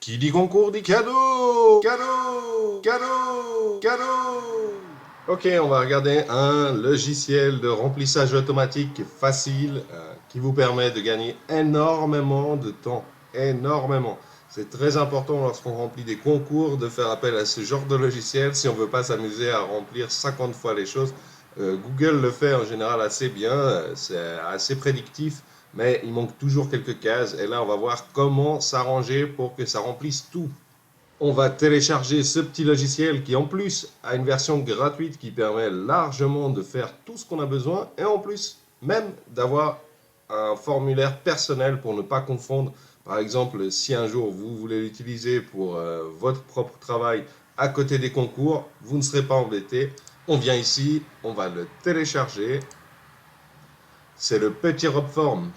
Qui dit concours dit cadeau. Cadeau. Cadeau. Cadeau. Ok, on va regarder un logiciel de remplissage automatique facile qui vous permet de gagner énormément de temps. Énormément. C'est très important lorsqu'on remplit des concours de faire appel à ce genre de logiciel si on ne veut pas s'amuser à remplir 50 fois les choses. Google le fait en général assez bien, c'est assez prédictif, mais il manque toujours quelques cases. Et là, on va voir comment s'arranger pour que ça remplisse tout. On va télécharger ce petit logiciel qui en plus a une version gratuite qui permet largement de faire tout ce qu'on a besoin et en plus même d'avoir un formulaire personnel pour ne pas confondre. Par exemple, si un jour vous voulez l'utiliser pour votre propre travail à côté des concours, vous ne serez pas embêté. On vient ici, on va le télécharger. C'est le petit Robform.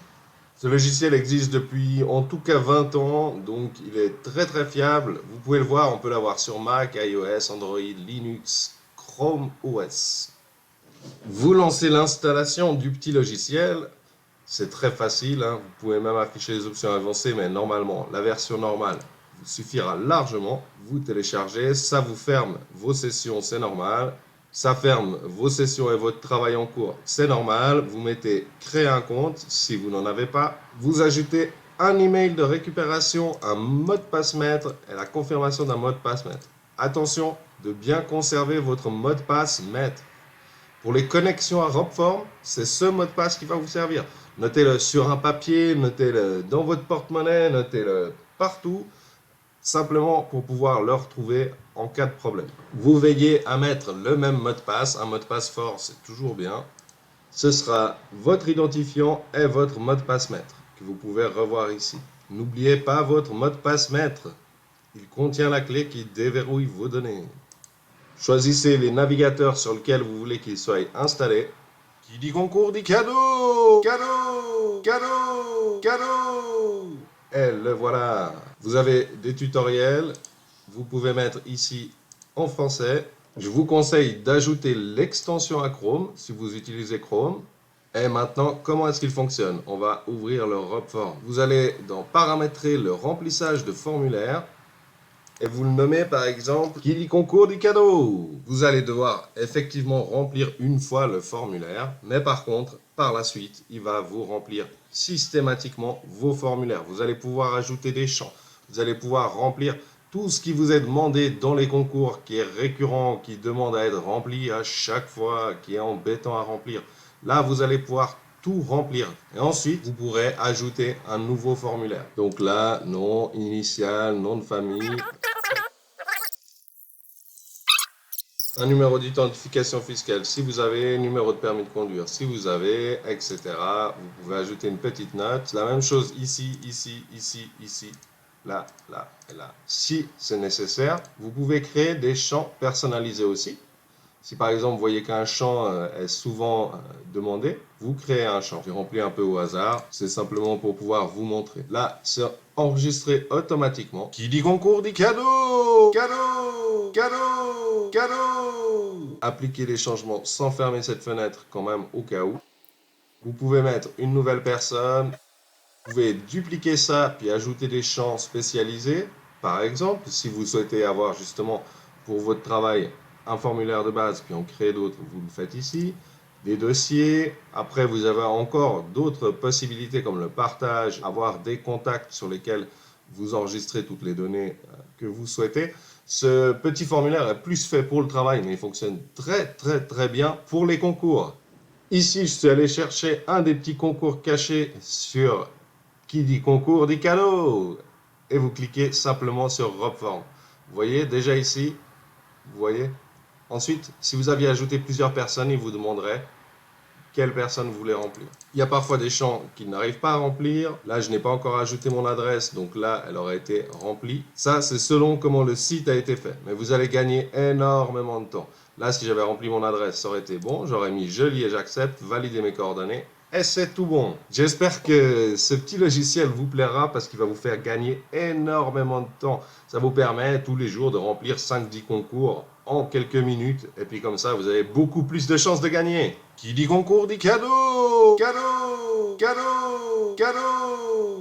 Ce logiciel existe depuis en tout cas 20 ans, donc il est très très fiable. Vous pouvez le voir, on peut l'avoir sur Mac, iOS, Android, Linux, Chrome OS. Vous lancez l'installation du petit logiciel, c'est très facile, hein. Vous pouvez même afficher les options avancées, mais normalement la version normale vous suffira largement. Vous téléchargez, ça vous ferme vos sessions, c'est normal. Ça ferme vos sessions et votre travail en cours, c'est normal. Vous mettez créer un compte si vous n'en avez pas. Vous ajoutez un email de récupération, un mot de passe maître et la confirmation d'un mot de passe maître. Attention de bien conserver votre mot de passe maître. Pour les connexions à Robform, c'est ce mot de passe qui va vous servir. Notez-le sur un papier, notez-le dans votre porte-monnaie, notez-le partout, simplement pour pouvoir le retrouver en cas de problème. Vous veillez à mettre le même mot de passe, un mot de passe fort, c'est toujours bien. Ce sera votre identifiant et votre mot de passe maître, que vous pouvez revoir ici. N'oubliez pas votre mot de passe maître. Il contient la clé qui déverrouille vos données. Choisissez les navigateurs sur lesquels vous voulez qu'ils soient installés. Qui dit concours dit cadeau. Cadeau. Cadeau. Cadeau. Et le voilà. Vous avez des tutoriels. Vous pouvez mettre ici en français. Je vous conseille d'ajouter l'extension à Chrome si vous utilisez Chrome. Et maintenant, comment est-ce qu'il fonctionne? On va ouvrir le Robform. Vous allez dans paramétrer le remplissage de formulaire. Et vous le nommez par exemple qui dit concours dit cadeau. Vous allez devoir effectivement remplir une fois le formulaire, mais par contre, par la suite, il va vous remplir systématiquement vos formulaires. Vous allez pouvoir ajouter des champs, vous allez pouvoir remplir tout ce qui vous est demandé dans les concours, qui est récurrent, qui demande à être rempli à chaque fois, qui est embêtant à remplir. Là, vous allez pouvoir tout remplir. Et ensuite, vous pourrez ajouter un nouveau formulaire. Donc là, nom initial, nom de famille. Un numéro d'identification fiscale si vous avez, numéro de permis de conduire si vous avez, etc. Vous pouvez ajouter une petite note. La même chose ici, ici, ici, ici, là, là et là. Si c'est nécessaire, vous pouvez créer des champs personnalisés aussi. Si par exemple vous voyez qu'un champ est souvent demandé, vous créez un champ. J'ai rempli un peu au hasard, c'est simplement pour pouvoir vous montrer. Là, c'est enregistré automatiquement. Qui dit concours dit cadeau. Cadeau. Cadeau. Cadeau. Appliquez les changements sans fermer cette fenêtre quand même au cas où. Vous pouvez mettre une nouvelle personne. Vous pouvez dupliquer ça puis ajouter des champs spécialisés. Par exemple, si vous souhaitez avoir justement pour votre travail un formulaire de base, puis en créer d'autres, vous le faites ici. Des dossiers. Après, vous avez encore d'autres possibilités comme le partage, avoir des contacts sur lesquels vous enregistrez toutes les données que vous souhaitez. Ce petit formulaire est plus fait pour le travail, mais il fonctionne très très très bien pour les concours. Ici, je suis allé chercher un des petits concours cachés sur qui dit concours dit cadeau. Et vous cliquez simplement sur Robform. Vous voyez déjà ici, vous voyez. Ensuite, si vous aviez ajouté plusieurs personnes, il vous demanderait quelle personne vous voulez remplir. Il y a parfois des champs qui n'arrivent pas à remplir. Là, je n'ai pas encore ajouté mon adresse, donc là, elle aurait été remplie. Ça, c'est selon comment le site a été fait. Mais vous allez gagner énormément de temps. Là, si j'avais rempli mon adresse, ça aurait été bon. J'aurais mis je lis et j'accepte, valider mes coordonnées. Et c'est tout bon. J'espère que ce petit logiciel vous plaira parce qu'il va vous faire gagner énormément de temps. Ça vous permet tous les jours de remplir 5-10 concours en quelques minutes. Et puis comme ça, vous avez beaucoup plus de chances de gagner. Qui dit concours dit cadeau. Cadeau. Cadeau. Cadeau.